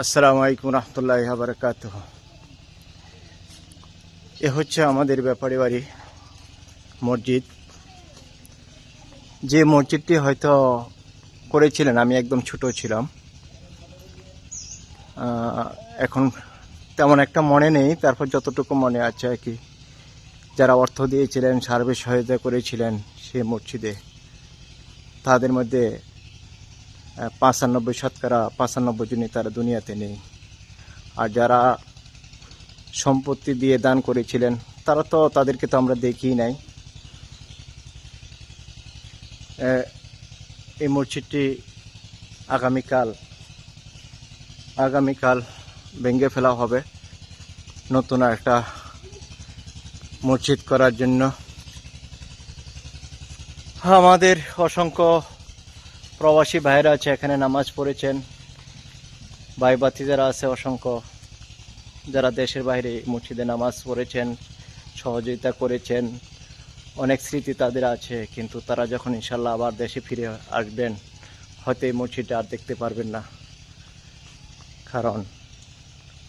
আসসালামু আলাইকুম রহমতুল্লাহি ওয়া বারাকাতুহু। এ হচ্ছে আমাদের ব্যাপারী বাড়ি মসজিদ। যে মসজিদটি হয়তো করেছিলেন, আমি একদম ছোট ছিলাম, এখন তেমন একটা মনে নেই। তারপর যতটুকু মনে আছে আর কি, যারা অর্থ দিয়েছিলেন, সার্বিক সহায়তা করেছিলেন সে মসজিদে, তাদের মধ্যে 95% জনই তারা দুনিয়াতে নেই। আর যারা সম্পত্তি দিয়ে দান করেছিলেন তাদেরকে তো আমরা দেখিই নাই। এই মসজিদটি আগামীকাল ভেঙে ফেলা হবে নতুন একটা মসজিদ করার জন্য। আমাদের অসংখ্য প্রবাসী ভাইরা আছে, এখানে নামাজ পড়েছেন। ভাই বাতি যারা আছে অসংখ্য, যারা দেশের বাইরে মসজিদে নামাজ পড়েছেন, সহযোগিতা করেছেন, অনেক স্মৃতি তাদের আছে। কিন্তু তারা যখন ইনশাল্লাহ আবার দেশে ফিরে আসবেন, হয়তো এই মসজিদটা আর দেখতে পারবেন না। কারণ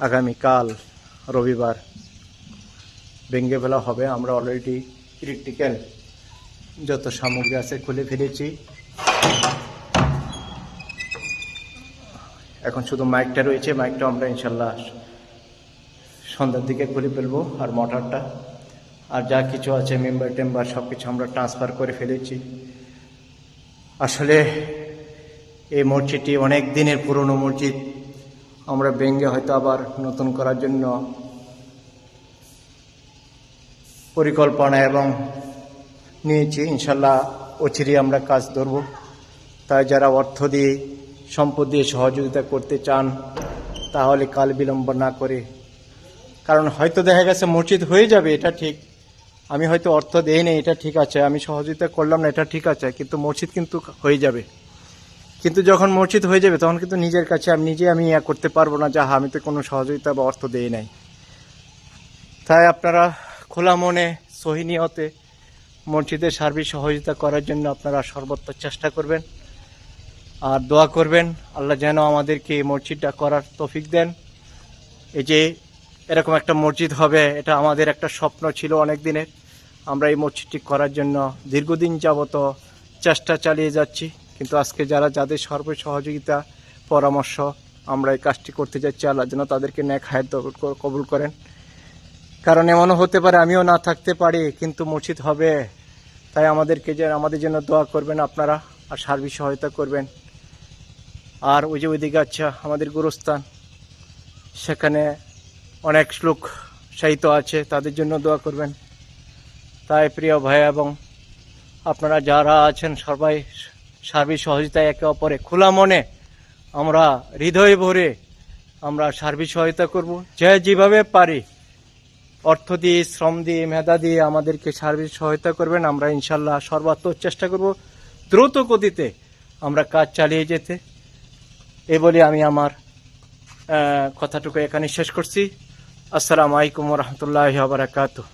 আগামীকাল রবিবার ভেঙে ফেলা হবে। আমরা অলরেডি ইলেকট্রিক্যাল যত সামগ্রী আছে খুলে ফেলেছি। এখন শুধু মাইকটা রয়েছে, মাইকটা আমরা ইনশাল্লাহ সন্ধ্যার দিকে খুলে ফেলবো। আর মোটরটা আর যা কিছু আছে মেম্বার টেম্বার সব কিছু আমরা ট্রান্সফার করে ফেলেছি। আসলে এই মসজিদটি অনেক দিনের পুরনো মসজিদ। আমরা ভেঙে হয়তো আবার নতুন করার জন্য পরিকল্পনা এবং নিয়েছি। ইনশাল্লাহ অচিরেই আমরা কাজ ধরব। তাই যারা অর্থ দিয়ে সম্পদ দিয়ে সহযোগিতা করতে চান, তাহলে কাল বিলম্ব না করে, কারণ হয়তো দেখা গেছে মসজিদ হয়ে যাবে, এটা ঠিক। আমি হয়তো অর্থ দেই না, এটা ঠিক আছে, আমি সহযোগিতা করলাম না, এটা ঠিক আছে, কিন্তু মসজিদ কিন্তু হয়ে যাবে। কিন্তু যখন মসজিদ হয়ে যাবে তখন কিন্তু নিজের কাছে আমি ইয়া করতে পারবো না যে আমি তো কোনো সহযোগিতা বা অর্থ দেই নাই। তাই আপনারা খোলা মনে সহি নিয়তে মসজিদের সার্বিক সহযোগিতা করার জন্য আপনারা সর্বোচ্চ চেষ্টা করবেন আর দোয়া করবেন। আল্লাহ যেন আমাদেরকে এই মসজিদটা করার তৌফিক দেন। এই যে এরকম একটা মসজিদ হবে, এটা আমাদের একটা স্বপ্ন ছিল অনেক দিনের। আমরা এই মসজিদটি করার জন্য দীর্ঘদিন যাবত চেষ্টা চালিয়ে যাচ্ছি। কিন্তু আজকে যাদের সর্ব সহযোগিতা পরামর্শ আমরা এই কাজটি করতে যাচ্ছি, আল্লাহ যেন তাদেরকে নেক হায়াত কবুল করেন। কারণ এমনও হতে পারে আমিও না থাকতে পারি, কিন্তু মসজিদ হবে। তাই আমাদের জন্য দোয়া করবেন আপনারা আর সার্বিক সহায়তা করবেন। আর ওই যে ওইদিকে আচ্ছা আমাদের গুরুস্থান, সেখানে অনেক লোক শায়িত আছে, তাদের জন্য দোয়া করবেন। তাই প্রিয় ভাই এবং আপনারা যারা আছেন সবাই সার্বিক সহযোগিতায় একে অপরে খোলা মনে আমরা হৃদয় ভরে আমরা সার্বিক সহায়তা করব। যে যেভাবে পারি অর্থ দিয়ে, শ্রম দিয়ে, মেধা দিয়ে আমাদেরকে সার্বিক সহায়তা করবেন। আমরা ইনশাল্লাহ সর্বাত্মক চেষ্টা করব দ্রুত গতিতে আমরা কাজ চালিয়ে যেতে। এই বলে আমি আমার কথাটুকু এখানে শেষ করছি। আসসালামু আলাইকুম ওয়া রাহমাতুল্লাহি ওয়া বারাকাতুহু।